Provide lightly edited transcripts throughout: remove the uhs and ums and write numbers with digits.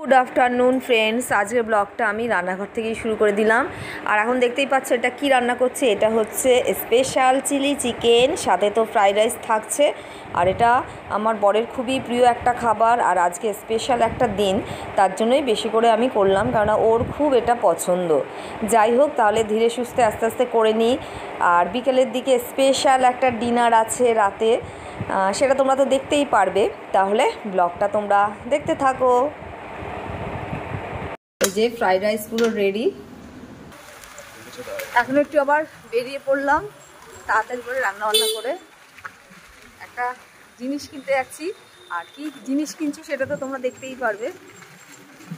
Good afternoon friends, আজকের ব্লগটা আমি রান্নাঘর থেকেই শুরু করে দিলাম। আর এখন দেখতেই পাচ্ছ এটা কি রান্না করছে। এটা হচ্ছে স্পেশাল চিলি চিকেন, সাথে তো ফ্রাইড রাইস থাকছে। আর এটা আমার বরের খুবই প্রিয় একটা খাবার, আর আজকে স্পেশাল একটা দিন, তার জন্যই বেশি করে আমি করলাম, কারণ ওর খুব এটা পছন্দ। যাই হোক, তাহলে ধীরে সুস্থে আস্তে আস্তে করে নিই। আর বিকেলের দিকে স্পেশাল একটা ডিনার আছে রাতে, সেটা তোমরা তো দেখতেই পারবে। তাহলে ব্লগটা তোমরা দেখতে থাকো। এই যে ফ্রাইড রাইস পুরো রেডি। এখন একটু আবার বেরিয়ে পড়লাম তাড়াতাড়ি করে রান্নাবান্না করে। একটা জিনিস কিনতে যাচ্ছি, আর কি জিনিস কিনছি সেটা তো তোমরা দেখতেই পারবে।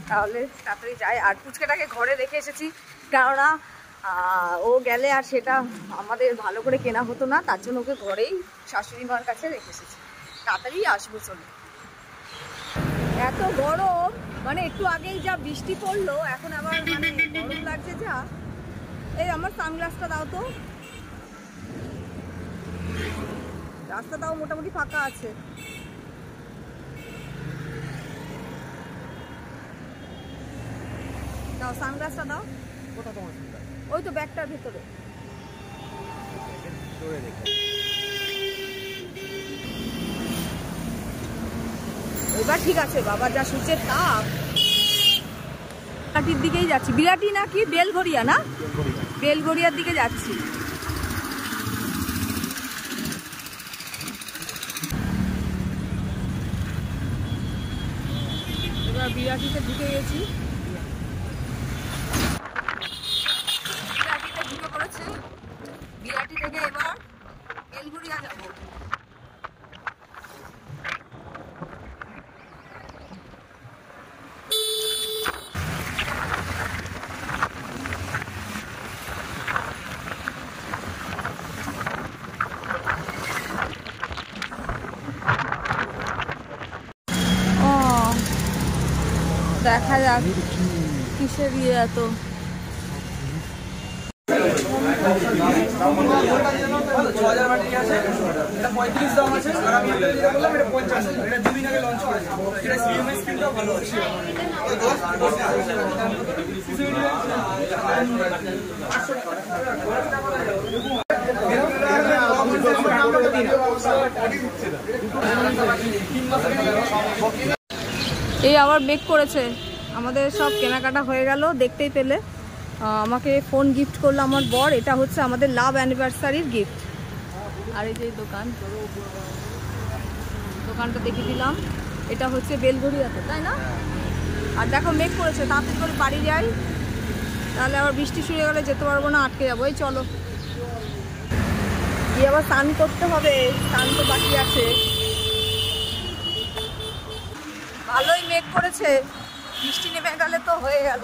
তাহলে তাড়াতাড়ি যাই। আর পুচকাটাকে ঘরে রেখে এসেছি, কেননা ও গেলে আর সেটা আমাদের ভালো করে কেনা হতো না, তার জন্য ওকে ঘরেই শাশুড়ি মার কাছে রেখে এসেছি। তাড়াতাড়ি আসবো, চলো। এত গরম, মানে একটু আগেই যা বৃষ্টি পড়লো, এখন আবার মানে গরম লাগছে যা। এই আমার সানগ্লাসটা দাও তো। রাস্তাটাও মোটামুটি ফাঁকা আছে। দাও সানগ্লাসটা দাও। ওই তো ব্যাগটার ভিতরে। এবার ঠিক আছে বাবা, যা সূর্যের তাপ। বিরাটির দিকেই যাচ্ছি। বিরাটি নাকি বেলঘরিয়া? না, বেলঘরিয়ার দিকে যাচ্ছি। এবার বিরাটিতে ঢুকে গেছি। বিরাটিতে ঢুকে পড়েছে। বিরাটি থেকে এবার বেলঘরিয়া যাবো। দেখা যাক কিসের ইয়ে এত। এই আবার মেক করেছে। আমাদের সব কেনাকাটা হয়ে গেল, দেখতেই পেলে। আমাকে ফোন গিফট করলো আমার বর। এটা হচ্ছে আমাদের লাভ অ্যানিভার্সারির গিফট। আর এই যে দোকানটা দেখিয়ে দিলাম। এটা হচ্ছে বেলঘরিয়াতে, তাই না? আর দেখো মেক করেছে, তাড়াতাড়ি করে বাড়ি যাই, তাহলে আবার বৃষ্টি শুরু হয়ে গেলে যেতে পারবো না, আটকে যাবো। এই চলো, কি আবার স্নান করতে হবে, স্নান তো বাকি আছে। ভালোই মেঘ করেছে, বৃষ্টি নেমে গেলে তো হয়ে গেল।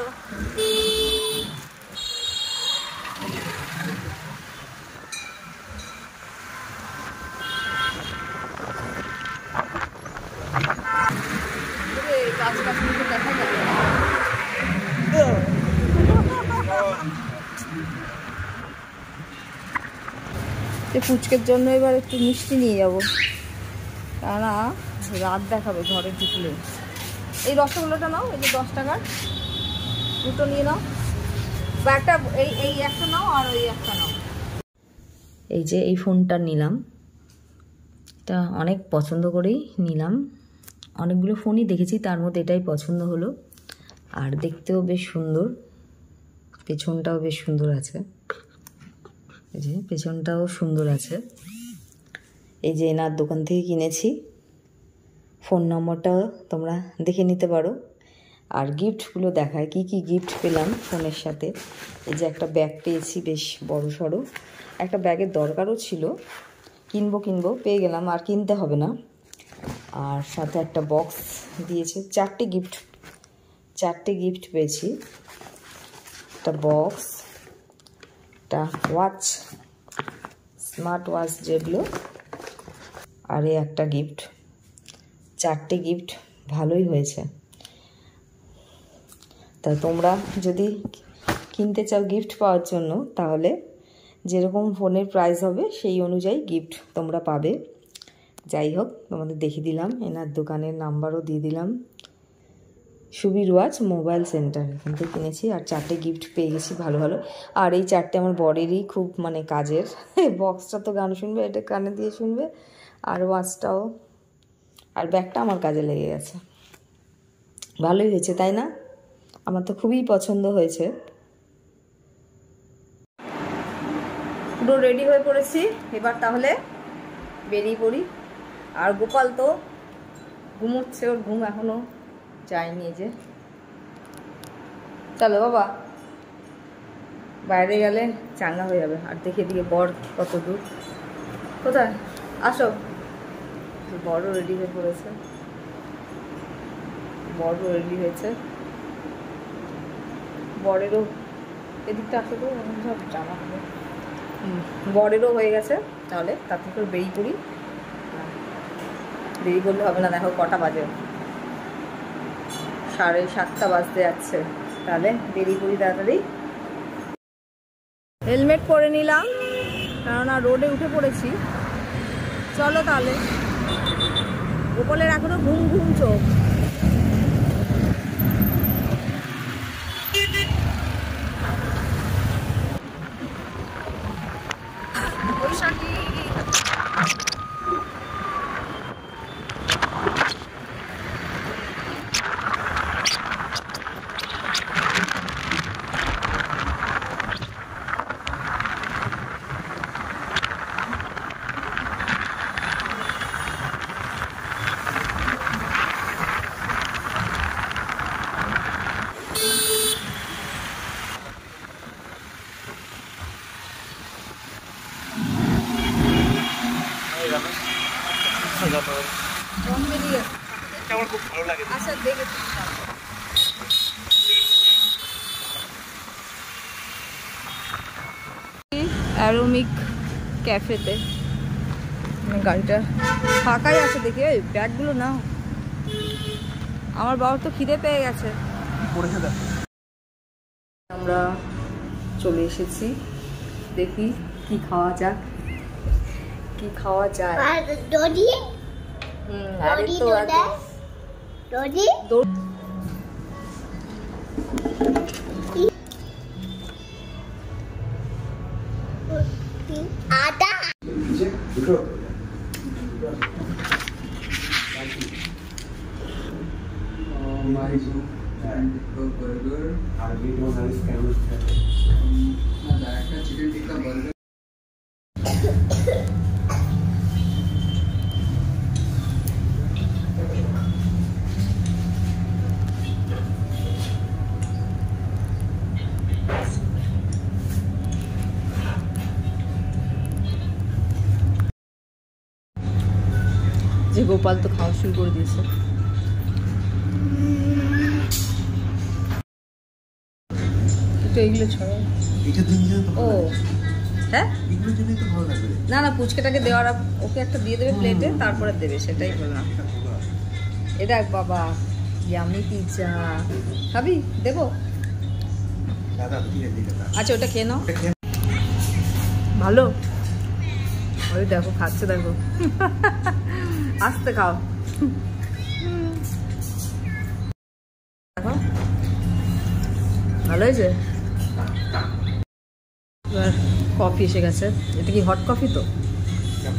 দেখা যাবে পুচকের জন্য এবার একটু মিষ্টি নিয়ে যাবো, কেননা রাত দেখাবে ঘরে ঢুকলে। এই রসগোল্লাটা নাও, এই যে 10 টাকার দুটো নিয়ে নাও। বা একটা এই একটা নাও, আর ওই একটা নাও। এই যে এই ফোনটা নিলাম, এটা অনেক পছন্দ করেই নিলাম। অনেকগুলো ফোনই দেখেছি, তার মধ্যে এটাই পছন্দ হলো। আর দেখতেও বেশ সুন্দর, পেছনটাও বেশ সুন্দর আছে। এই যে পেছনটাও সুন্দর আছে। এই যে এনার দোকান থেকে কিনেছি। ফোন নম্বরটা তোমরা দেখে নিতে পারো। আর গিফটগুলো দেখায়, কি কি গিফট পেলাম ফোনের সাথে। এই যে একটা ব্যাগ পেয়েছি, বেশ বড় সড়ো। একটা ব্যাগের দরকারও ছিল, কিনবো পেয়ে গেলাম, আর কিনতে হবে না। আর সাথে একটা বক্স দিয়েছে। চারটে গিফট পেয়েছি। একটা বক্স, একটা ওয়াচ, স্মার্ট ওয়াচ যেগুলো, আর একটা গিফট। চারটে গিফট ভালোই হয়েছে। তা তোমরা যদি কিনতে চাও গিফট পাওয়ার জন্য, তাহলে যেরকম ফোনের প্রাইস হবে সেই অনুযায়ী গিফট তোমরা পাবে। যাই হোক, তোমাদের দেখিয়ে দিলাম। এনার দোকানের নাম্বারও দিয়ে দিলাম। সুবীর ওয়াচ মোবাইল সেন্টার, এখান থেকে কিনেছি। আর 4টে গিফট পেয়ে গেছি ভালো ভালো। আর এই 4টে আমার বরেরই খুব মানে কাজের। বক্সটা তো গান শুনবে, এটা কানে দিয়ে শুনবে, আর ওয়াচটাও, আর ব্যাগটা আমার কাজে লেগে গেছে। ভালোই হয়েছে তাই না? আমার তো খুবই পছন্দ হয়েছে। পুরো রেডি হয়ে পড়েছি, এবার তাহলে বেরিয়ে পড়ি। আর গোপাল তো ঘুমোচ্ছে, ওর ঘুম এখনো যায়নি। যে চলো বাবা, বাইরে গেলে চাঙ্গা হয়ে যাবে। আর দেখে দিকে বর কত দূর, কোথায়, আসো। বড় রেডি হয়ে পড়েছে, বড় রেডি হয়েছে। বরেরও এদিকটা আসো তো, সব জামা হবে। বরেরও হয়ে গেছে, তাহলে তার থেকে বেরিয়ে পড়ি। দেরি করলে হবে না, দেখো কটা বাজে, 7:30 বাজতে যাচ্ছে। তাহলে বেরিয়ে পড়ি তাড়াতাড়ি। হেলমেট পরে নিলাম, কেননা রোডে উঠে পড়েছি। চলো তাহলে। গোপালের এখনো ঘুম ঘুম চোখ। আমার খুব ভালো লাগে। আচ্ছা দেখে অ্যারোমিক ক্যাফেতে, গাড়িটা ফাঁকাই আছে। দেখি ওই ব্যাগগুলো নাও, আমার বাবার তো খিদে পেয়ে গেছে। আমরা চলে এসেছি, দেখি কি খাওয়া যাক, কি খাওয়া যায়। যে গোপাল তো খাওয়া শুরু করে দিয়েছে। এগুলো ছড়া ও হ্যাঁ, না না পুচকেটাকে দেওয়ার, ওকে একটা দিয়ে দেবে প্লেটে, তারপরে দেবে, সেটাই বললাম। এটা বাবা ইয়ামি পিৎজা খাবি, দেবো? আচ্ছা ওটা খেয়ে নাও, ভালো। ওই দেখো খাচ্ছে, দেখো আস্তে খাও। দেখো ভালো হয়েছে। এবার কফি এসে গেছে, এটা কি হট কফি? তো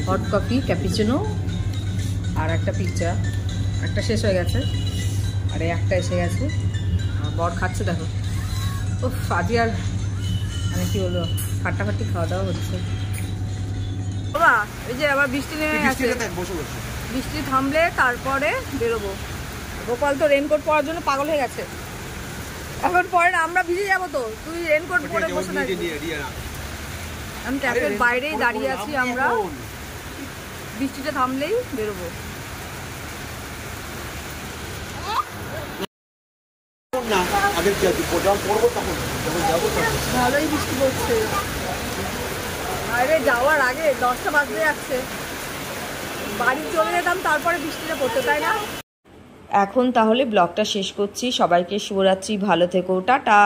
হট কফি, ক্যাপুচিনো, আর একটা পিৎজা। একটা শেষ হয়ে গেছে, আর এই একটা এসে গেছে। আর বর খাচ্ছে, দেখো। ও আজকে আর মানে কি বলবো, ফাটাফাটি খাওয়া দাওয়া হচ্ছে। বাবা এই যে আবার বৃষ্টি নেমে গেছে, বৃষ্টি থামলে তারপরে বেরোবো। গোপাল তো রেনকোট পরার জন্য পাগল হয়ে গেছে, এখন পরে না আমরা ভিজে যাবো। তো তুই রেনকোট পরে বসে থাকবি, আমি ক্যাফের বাইরেই দাঁড়িয়ে আছি। আমরা বৃষ্টিটা থামলেই বেরোবো। ভালোই বৃষ্টি পড়ছে, আরে যাওয়ার আগে 10টা বাজতে যাচ্ছে, বাড়ি চলে যেতাম তারপরে বৃষ্টিটা পড়তো, তাই না? এখন তাহলে ব্লগটা শেষ করছি। সবাইকে শুভরাত্রি, ভালো থেকো, টাটা।